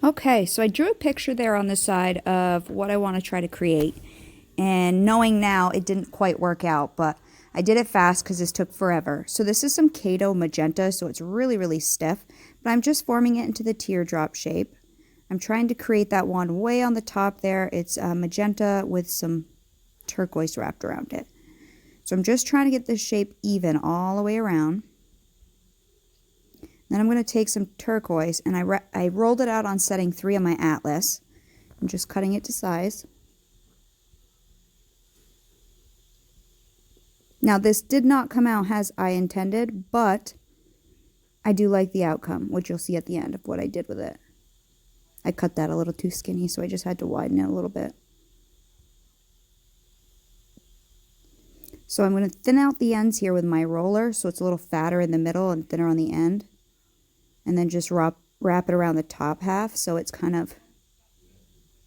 Okay, so I drew a picture there on the side of what I want to try to create. And knowing now it didn't quite work out, but I did it fast because this took forever. So this is some Kato magenta, so it's really, really stiff. But I'm just forming it into the teardrop shape. I'm trying to create that one way on the top there. It's magenta with some turquoise wrapped around it. So I'm just trying to get this shape even all the way around. Then I'm going to take some turquoise, and I rolled it out on setting 3 on my atlas. I'm just cutting it to size. Now this did not come out as I intended, but I do like the outcome, which you'll see at the end of what I did with it. I cut that a little too skinny, so I just had to widen it a little bit. So I'm going to thin out the ends here with my roller, so it's a little fatter in the middle and thinner on the end. And then just wrap it around the top half, so it's kind of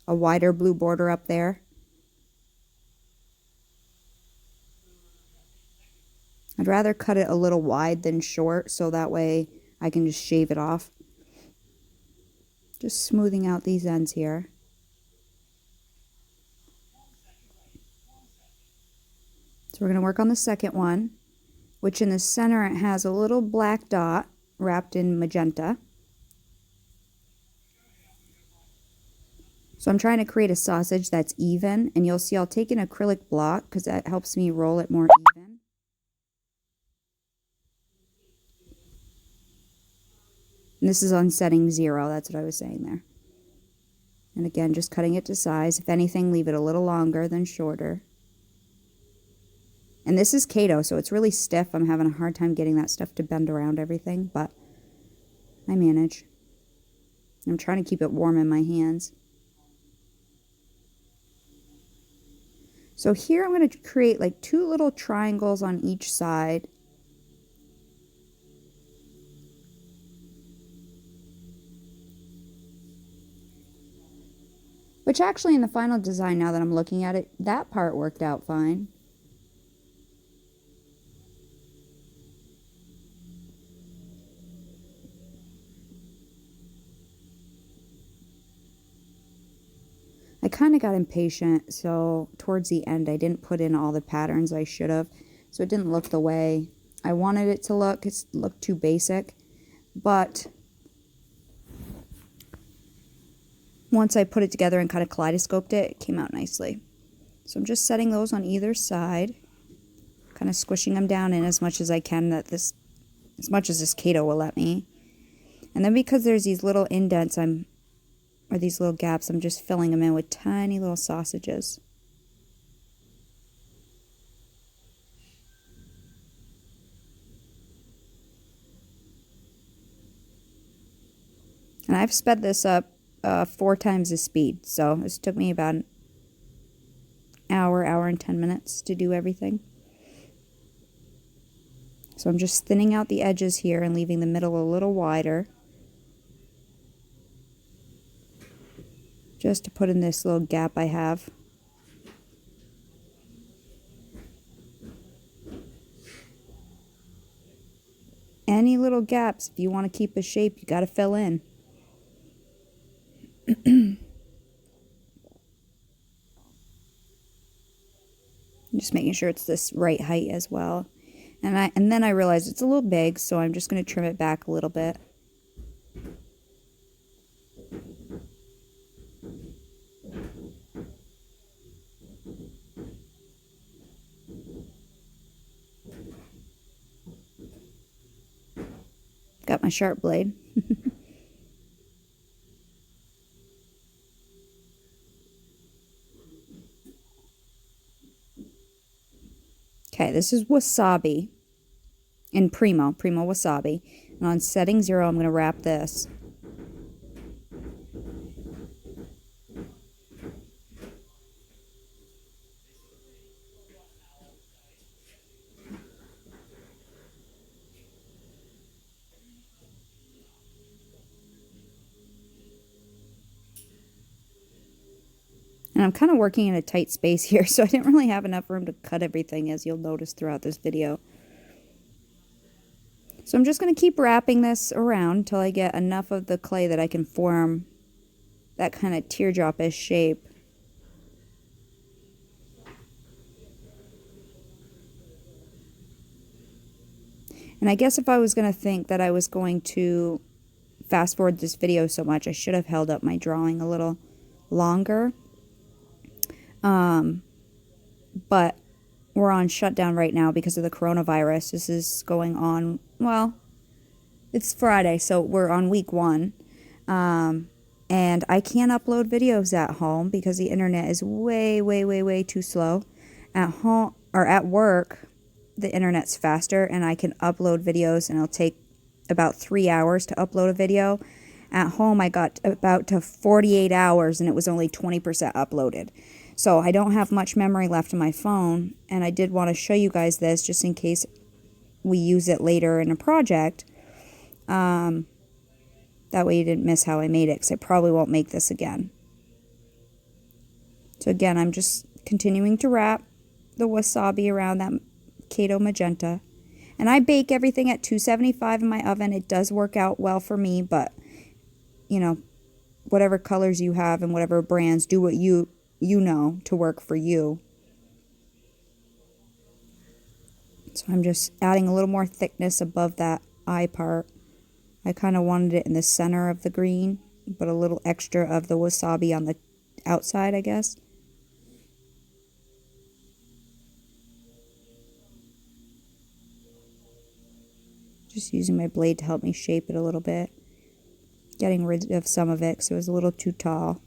a wider blue border up there. I'd rather cut it a little wide than short, so that way I can just shave it off. Just smoothing out these ends here. So we're going to work on the second one, which in the center it has a little black dot wrapped in magenta. So I'm trying to create a sausage that's even, and you'll see I'll take an acrylic block because that helps me roll it more even. And this is on setting 0, that's what I was saying there. And again, just cutting it to size. If anything, leave it a little longer than shorter. And this is Kato, so it's really stiff. I'm having a hard time getting that stuff to bend around everything, but I manage. I'm trying to keep it warm in my hands. So here I'm going to create like 2 little triangles on each side. Which actually in the final design, now that I'm looking at it, that part worked out fine. I kind of got impatient, so towards the end I didn't put in all the patterns I should have, so it didn't look the way I wanted it to look. It looked too basic, but once I put it together and kind of kaleidoscoped it, it came out nicely. So I'm just setting those on either side, kind of squishing them down in as much as I can, as much as this Kato will let me. And then because there's these little indents, or these little gaps, I'm just filling them in with tiny little sausages. And I've sped this up 4 times the speed, so this took me about an hour and 10 minutes to do everything. So I'm just thinning out the edges here and leaving the middle a little wider, just to put in this little gap I have. Any little gaps, if you want to keep a shape, you got to fill in. Just making sure it's this right height as well. And then I realized it's a little big, so I'm just going to trim it back a little bit. Got my sharp blade. Okay, this is wasabi in primo wasabi. And on setting 0, I'm going to wrap this. And I'm kind of working in a tight space here, so I didn't really have enough room to cut everything, as you'll notice throughout this video. So I'm just going to keep wrapping this around until I get enough of the clay that I can form that kind of teardrop-ish shape. And I guess if I was going to think that I was going to fast forward this video so much, I should have held up my drawing a little longer. But we're on shutdown right now because of the coronavirus. This is going on, well, it's Friday, so we're on week 1. And I can't upload videos at home because the internet is way, way, way, way too slow. At home or at work, the internet's faster and I can upload videos, and it'll take about 3 hours to upload a video. At home, I got about to 48 hours and it was only 20% uploaded. So I don't have much memory left in my phone, and I did want to show you guys this just in case we use it later in a project. That way you didn't miss how I made it, because I probably won't make this again. So again, I'm just continuing to wrap the wasabi around that Kato magenta. And I bake everything at 275 in my oven. It does work out well for me, but, you know, whatever colors you have and whatever brands, do what you know to work for you. So I'm just adding a little more thickness above that eye part. I kind of wanted it in the center of the green, but a little extra of the wasabi on the outside, I guess. Just using my blade to help me shape it a little bit. Getting rid of some of it because it was a little too tall.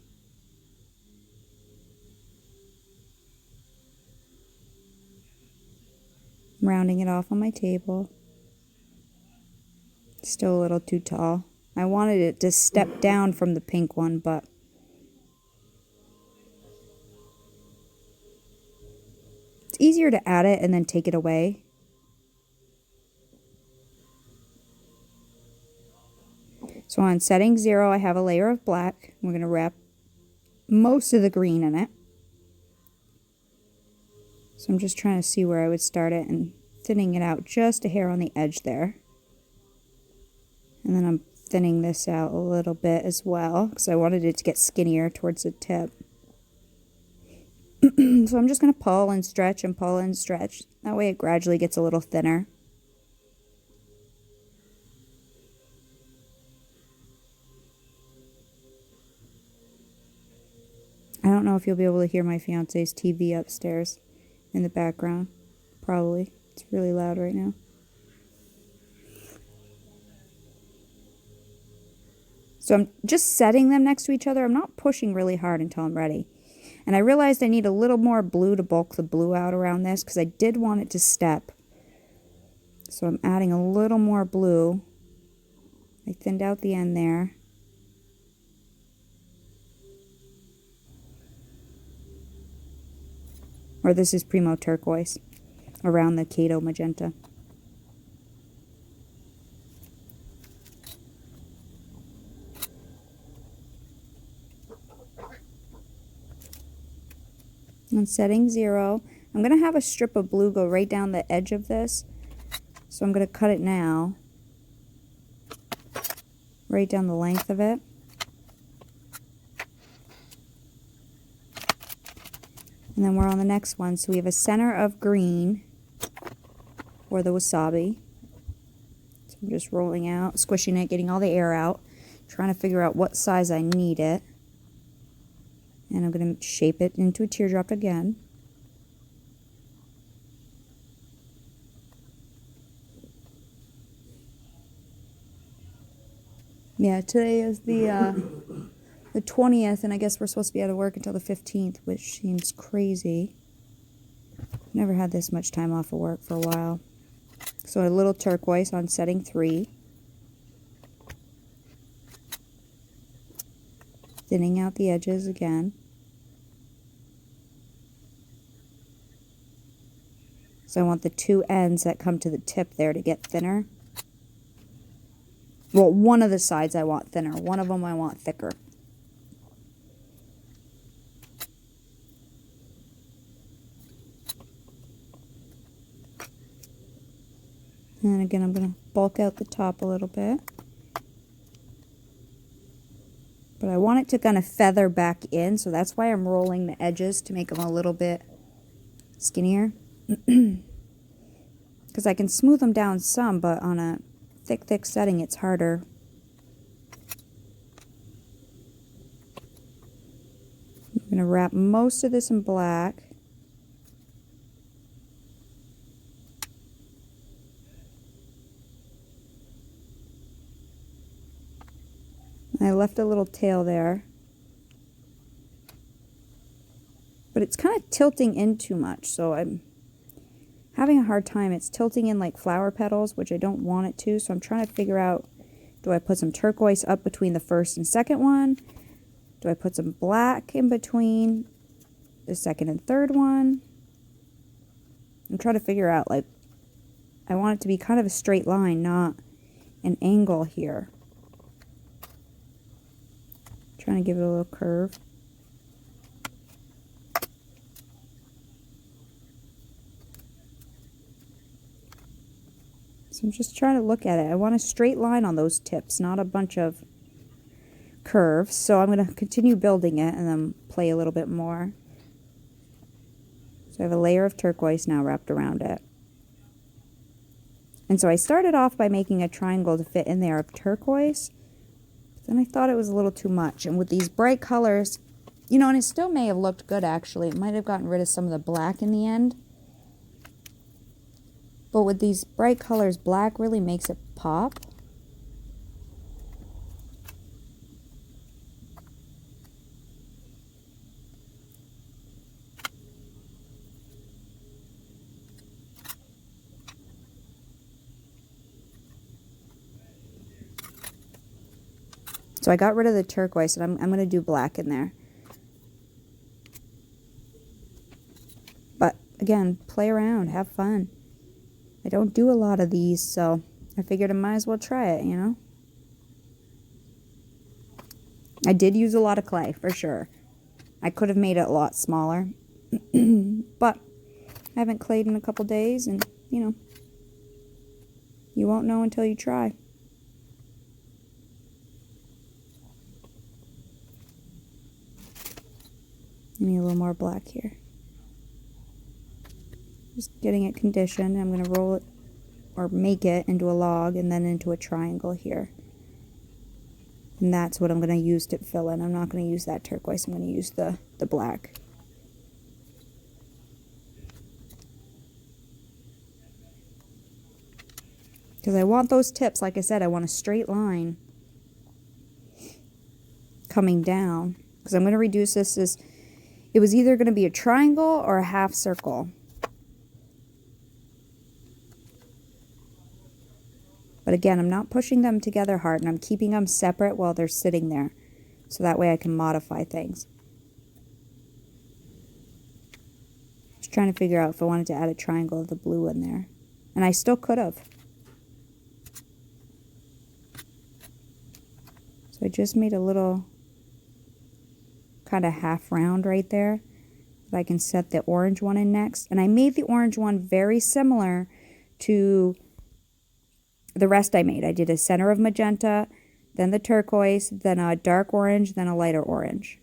I'm rounding it off on my table. Still a little too tall. I wanted it to step down from the pink one, but it's easier to add it and then take it away. So on setting 0, I have a layer of black. We're going to wrap most of the green in it. So I'm just trying to see where I would start it and thinning it out just a hair on the edge there. And then I'm thinning this out a little bit as well because I wanted it to get skinnier towards the tip. So I'm just going to pull and stretch and pull and stretch. That way it gradually gets a little thinner. I don't know if you'll be able to hear my fiance's TV upstairs in the background. Probably. It's really loud right now. So I'm just setting them next to each other. I'm not pushing really hard until I'm ready. And I realized I need a little more blue to bulk the blue out around this because I did want it to step. So I'm adding a little more blue. I thinned out the end there. Or this is Primo Turquoise around the Kato magenta. On setting 0, I'm going to have a strip of blue go right down the edge of this. So I'm going to cut it now, right down the length of it. And then we're on the next one. So we have a center of green for the wasabi. So I'm just rolling out, squishing it, getting all the air out, trying to figure out what size I need it. And I'm going to shape it into a teardrop again. Yeah, today is the 20th, and I guess we're supposed to be out of work until the 15th, which seems crazy. Never had this much time off of work for a while. So a little turquoise on setting 3. Thinning out the edges again. So I want the two ends that come to the tip there to get thinner. Well, one of the sides I want thinner. One of them I want thicker. And then again, I'm going to bulk out the top a little bit. But I want it to kind of feather back in, so that's why I'm rolling the edges to make them a little bit skinnier. Because I can smooth them down some, but on a thick setting it's harder. I'm going to wrap most of this in black. I left a little tail there. But it's kind of tilting in too much, so I'm having a hard time. It's tilting in like flower petals, which I don't want it to, so I'm trying to figure out, do I put some turquoise up between the first and second one? Do I put some black in between the second and third one? I'm trying to figure out, like, I want it to be kind of a straight line, not an angle here. Trying to give it a little curve. So I'm just trying to look at it. I want a straight line on those tips, not a bunch of curves. So I'm going to continue building it and then play a little bit more. So I have a layer of turquoise now wrapped around it. And so I started off by making a triangle to fit in there of turquoise. But then I thought it was a little too much. And with these bright colors, you know, and it still may have looked good actually. It might have gotten rid of some of the black in the end. But with these bright colors, black really makes it pop. So I got rid of the turquoise, and I'm going to do black in there. But again, play around, have fun. I don't do a lot of these, so I figured I might as well try it, you know? I did use a lot of clay, for sure. I could have made it a lot smaller. But I haven't clayed in a couple days, and, you know, you won't know until you try. I need a little more black here. Just getting it conditioned. I'm going to roll it or make it into a log and then into a triangle here. And that's what I'm going to use to fill in. I'm not going to use that turquoise. I'm going to use the black. Because I want those tips, like I said, I want a straight line coming down. Because I'm going to reduce this as, it was either going to be a triangle or a half circle. But again, I'm not pushing them together hard, and I'm keeping them separate while they're sitting there. So that way I can modify things. Just trying to figure out if I wanted to add a triangle of the blue in there. And I still could have. So I just made a little kind of half round right there that I can set the orange one in next. And I made the orange one very similar to the rest I made. I did a center of magenta, then the turquoise, then a dark orange, then a lighter orange.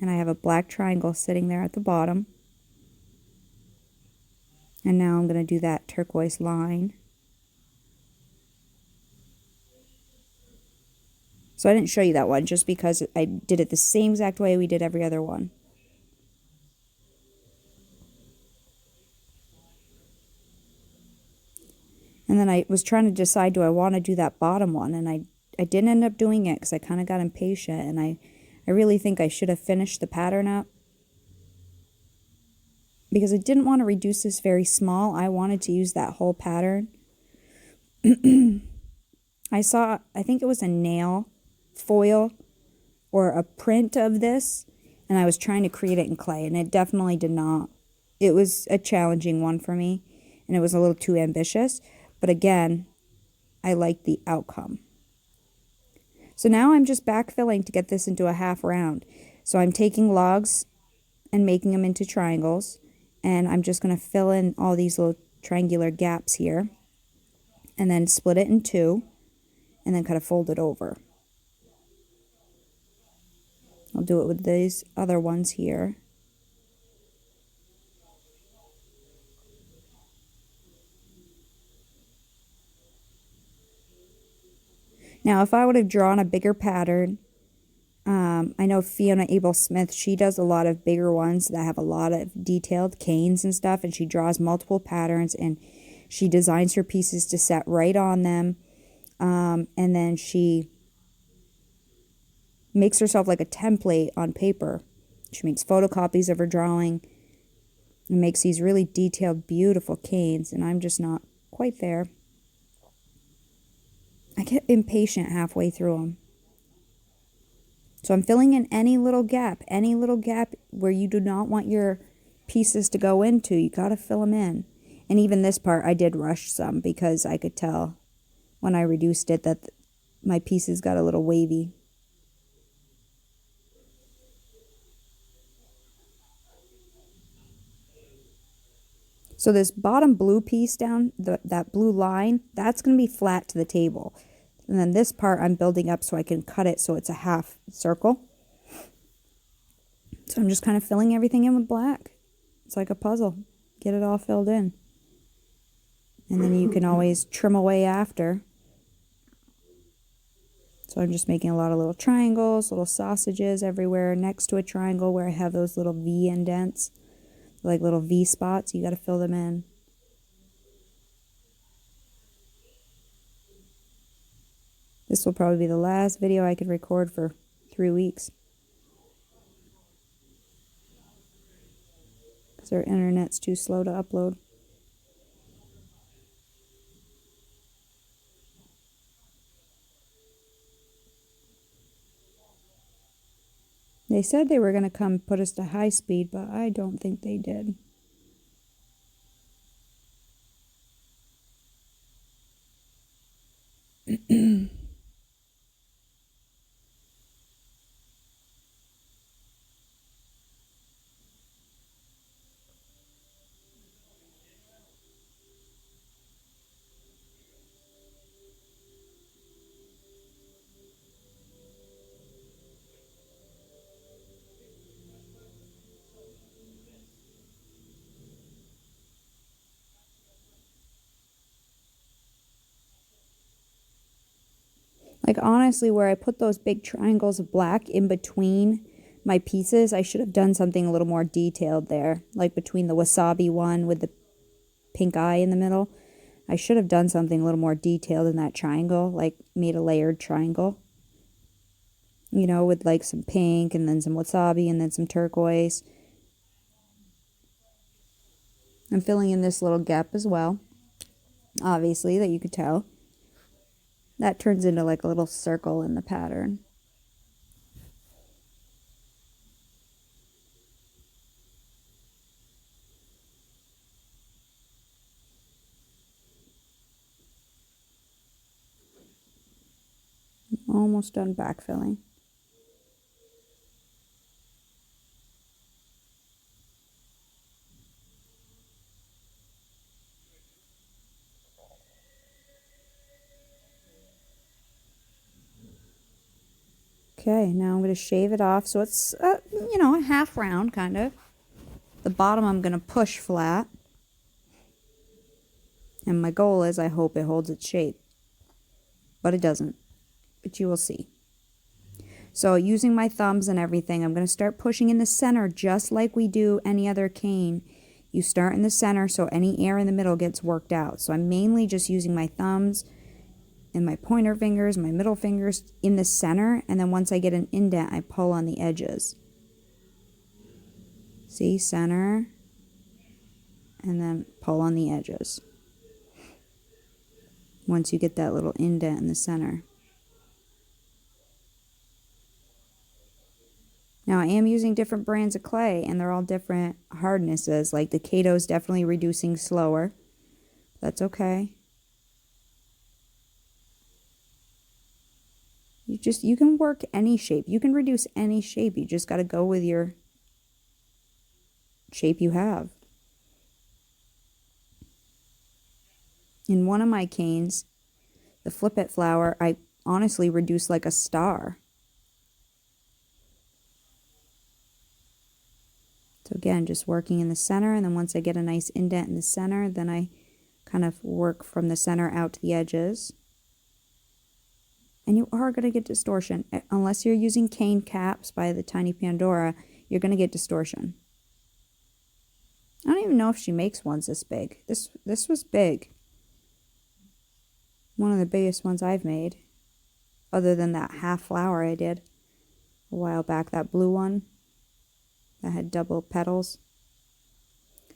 And I have a black triangle sitting there at the bottom. And now I'm going to do that turquoise line. So I didn't show you that one just because I did it the same exact way we did every other one. And then I was trying to decide, do I want to do that bottom one? And I didn't end up doing it because I kind of got impatient. And I really think I should have finished the pattern up. Because I didn't want to reduce this very small. I wanted to use that whole pattern. I think it was a nail foil or a print of this. And I was trying to create it in clay. And it definitely did not. It was a challenging one for me. And it was a little too ambitious. But again, I like the outcome. So now I'm just backfilling to get this into a half round. So I'm taking logs and making them into triangles. And I'm just going to fill in all these little triangular gaps here. And then split it in two. And then kind of fold it over. I'll do it with these other ones here. Now, if I would have drawn a bigger pattern, I know Fiona Abel Smith, she does a lot of bigger ones that have a lot of detailed canes and stuff, and she draws multiple patterns, and she designs her pieces to set right on them, and then she makes herself like a template on paper. She makes photocopies of her drawing and makes these really detailed, beautiful canes, and I'm just not quite there. I get impatient halfway through them. So I'm filling in any little gap where you do not want your pieces to go into. You got to fill them in. And even this part, I did rush some because I could tell when I reduced it that my pieces got a little wavy. So this bottom blue piece down, that blue line, that's going to be flat to the table. And then this part I'm building up so I can cut it so it's a half circle. So I'm just kind of filling everything in with black. It's like a puzzle. Get it all filled in. And then you can always trim away after. So I'm just making a lot of little triangles, little sausages everywhere next to a triangle where I have those little V indents, like little V spots. You got to fill them in. This will probably be the last video I could record for 3 weeks. Because our internet's too slow to upload. They said they were going to come put us to high speed, but I don't think they did. Like honestly, where I put those big triangles of black in between my pieces, I should have done something a little more detailed there. Like between the wasabi one with the pink eye in the middle. I should have done something a little more detailed in that triangle, like made a layered triangle. You know, with like some pink and then some wasabi and then some turquoise. I'm filling in this little gap as well, obviously, that you could tell. That turns into like a little circle in the pattern. Almost done backfilling. Okay, now I'm going to shave it off so it's, you know, a half round kind of. The bottom I'm going to push flat. And my goal is I hope it holds its shape. But it doesn't. But you will see. So using my thumbs and everything, I'm going to start pushing in the center just like we do any other cane. You start in the center so any air in the middle gets worked out. So I'm mainly just using my thumbs and my pointer fingers, my middle fingers in the center, and then once I get an indent, I pull on the edges. See, center, and then pull on the edges. Once you get that little indent in the center. Now I am using different brands of clay, and they're all different hardnesses. Like the Kato's definitely reducing slower. That's okay. You can work any shape. You can reduce any shape. You just got to go with your shape you have. In one of my canes, the flip it flower, I honestly reduced like a star. So again, just working in the center, and then once I get a nice indent in the center, then I kind of work from the center out to the edges. And you are going to get distortion. Unless you're using cane caps by the Tiny Pandora, you're going to get distortion. I don't even know if she makes ones this big. This was big. One of the biggest ones I've made. Other than that half flower I did a while back, that blue one that had double petals.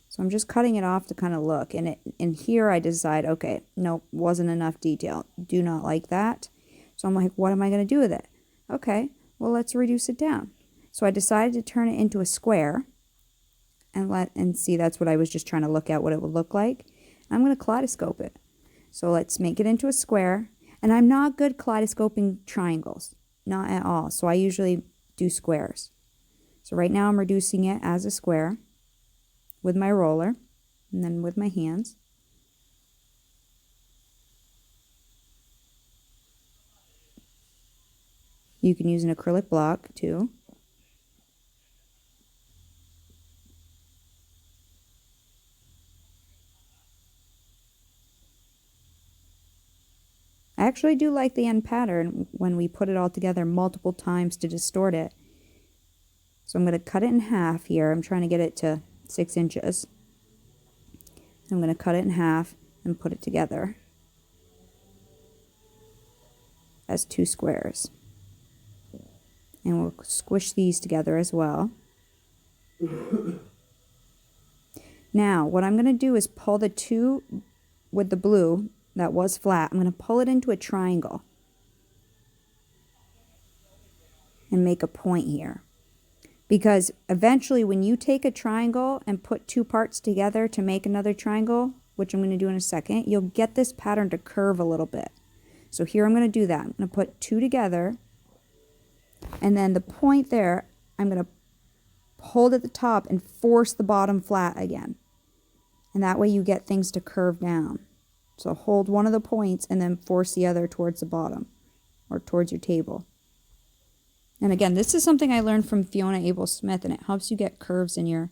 So I'm just cutting it off to kind of look. And here I decide, okay, nope, wasn't enough detail. Do not like that. So I'm like, what am I going to do with it? Okay, well, let's reduce it down. So I decided to turn it into a square. And see, that's what I was just trying to look at, what it would look like. I'm going to kaleidoscope it. So let's make it into a square. And I'm not good kaleidoscoping triangles. Not at all. So I usually do squares. So right now I'm reducing it as a square with my roller and then with my hands. You can use an acrylic block too. I actually do like the end pattern when we put it all together multiple times to distort it. So I'm going to cut it in half here. I'm trying to get it to 6 inches. I'm going to cut it in half and put it together as 2 squares. And we'll squish these together as well. Now, what I'm going to do is pull the 2 with the blue that was flat. I'm going to pull it into a triangle and make a point here. Because eventually when you take a triangle and put 2 parts together to make another triangle, which I'm going to do in a second, you'll get this pattern to curve a little bit. So here I'm going to do that. I'm going to put 2 together, and then the point there, I'm going to hold at the top and force the bottom flat again. And that way you get things to curve down. So hold one of the points and then force the other towards the bottom or towards your table. And again, this is something I learned from Fiona Abel Smith, and it helps you get curves in your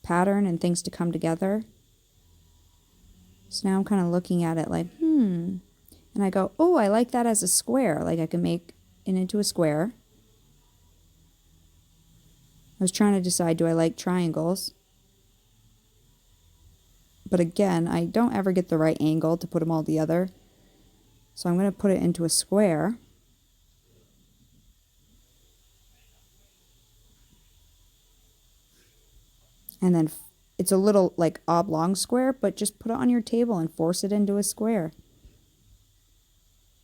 pattern and things to come together. So now I'm kind of looking at it like, and I go, oh, I like that as a square. Like I can make it into a square. I was trying to decide, do I like triangles? But again, I don't ever get the right angle to put them all together. So I'm going to put it into a square. And then it's a little like oblong square, but just put it on your table and force it into a square.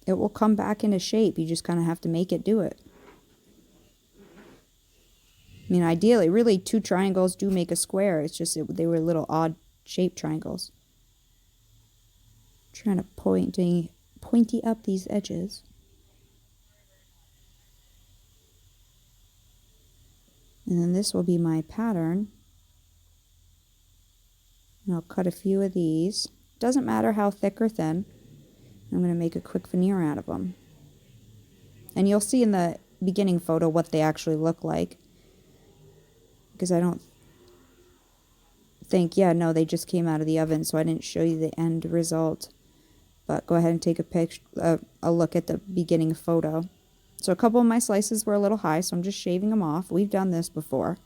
It will come back into shape. You just kind of have to make it do it. I mean, ideally, really 2 triangles do make a square. It's just they were little odd shaped triangles. Trying to pointy up these edges. And then this will be my pattern. And I'll cut a few of these. Doesn't matter how thick or thin. I'm going to make a quick veneer out of them. And you'll see in the beginning photo what they actually look like. Because I don't think, no, they just came out of the oven, so I didn't show you the end result. But go ahead and take a look at the beginning photo. So a couple of my slices were a little high, so I'm just shaving them off. We've done this before.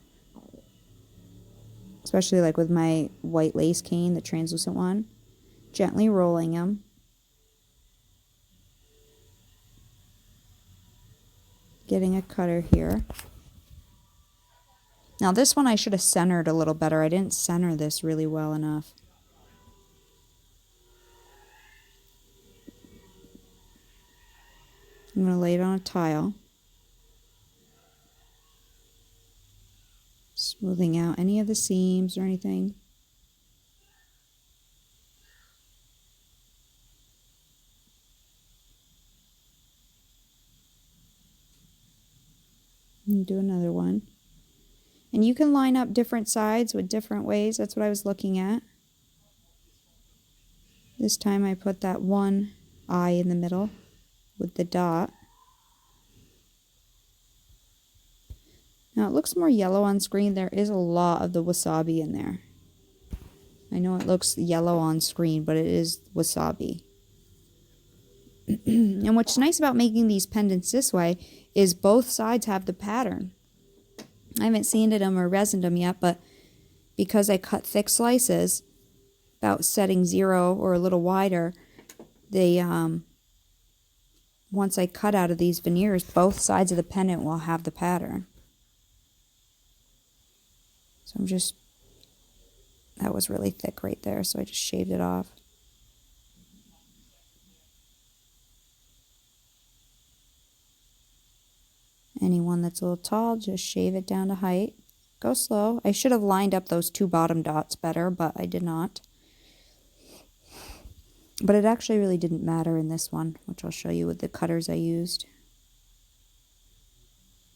Especially like with my white lace cane, the translucent one. Gently rolling them. Getting a cutter here. Now this one I should have centered a little better. I didn't center this really well enough. I'm going to lay it on a tile. Smoothing out any of the seams or anything. And do another one. And you can line up different sides with different ways. That's what I was looking at. This time I put that one eye in the middle with the dot. Now it looks more yellow on screen. There is a lot of the wasabi in there. I know it looks yellow on screen, but it is wasabi. And what's nice about making these pendants this way is both sides have the pattern. I haven't sanded them or resined them yet, but because I cut thick slices, about setting 0 or a little wider, they once I cut out of these veneers, both sides of the pendant will have the pattern. So I'm just, that was really thick right there, so I just shaved it off. Anyone that's a little tall, just shave it down to height. Go slow. I should have lined up those 2 bottom dots better, but I did not. But it actually really didn't matter in this one, which I'll show you with the cutters I used.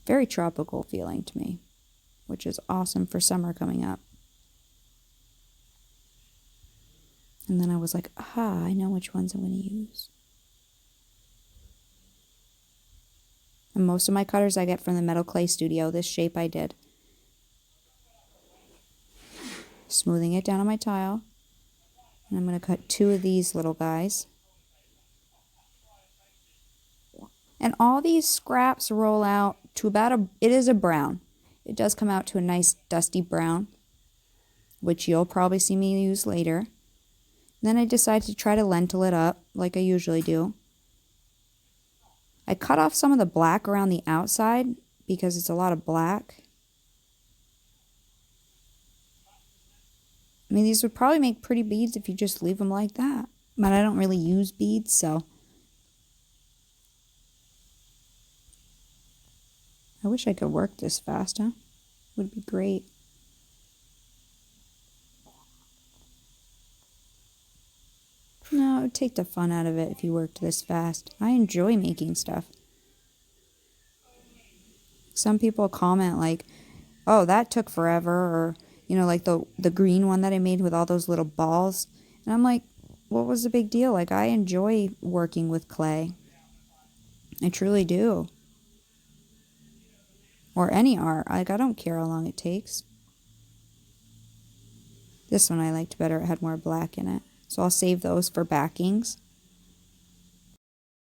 Very tropical feeling to me, which is awesome for summer coming up. And then I was like, aha, I know which ones I'm going to use. And most of my cutters I get from the Metal Clay Studio. This shape I did. Smoothing it down on my tile. And I'm going to cut 2 of these little guys. And all these scraps roll out to about it is a brown. It does come out to a nice dusty brown, which you'll probably see me use later. Then I decided to try to lentil it up like I usually do. I cut off some of the black around the outside because it's a lot of black. I mean, these would probably make pretty beads if you just leave them like that. But I don't really use beads, so. I wish I could work this fast, huh? Would be great. No, it would take the fun out of it if you worked this fast. I enjoy making stuff. Some people comment like, oh, that took forever, or, you know, like the green one that I made with all those little balls. And I'm like, what was the big deal? Like, I enjoy working with clay. I truly do. Or any art. Like, I don't care how long it takes. This one I liked better. It had more black in it. So I'll save those for backings.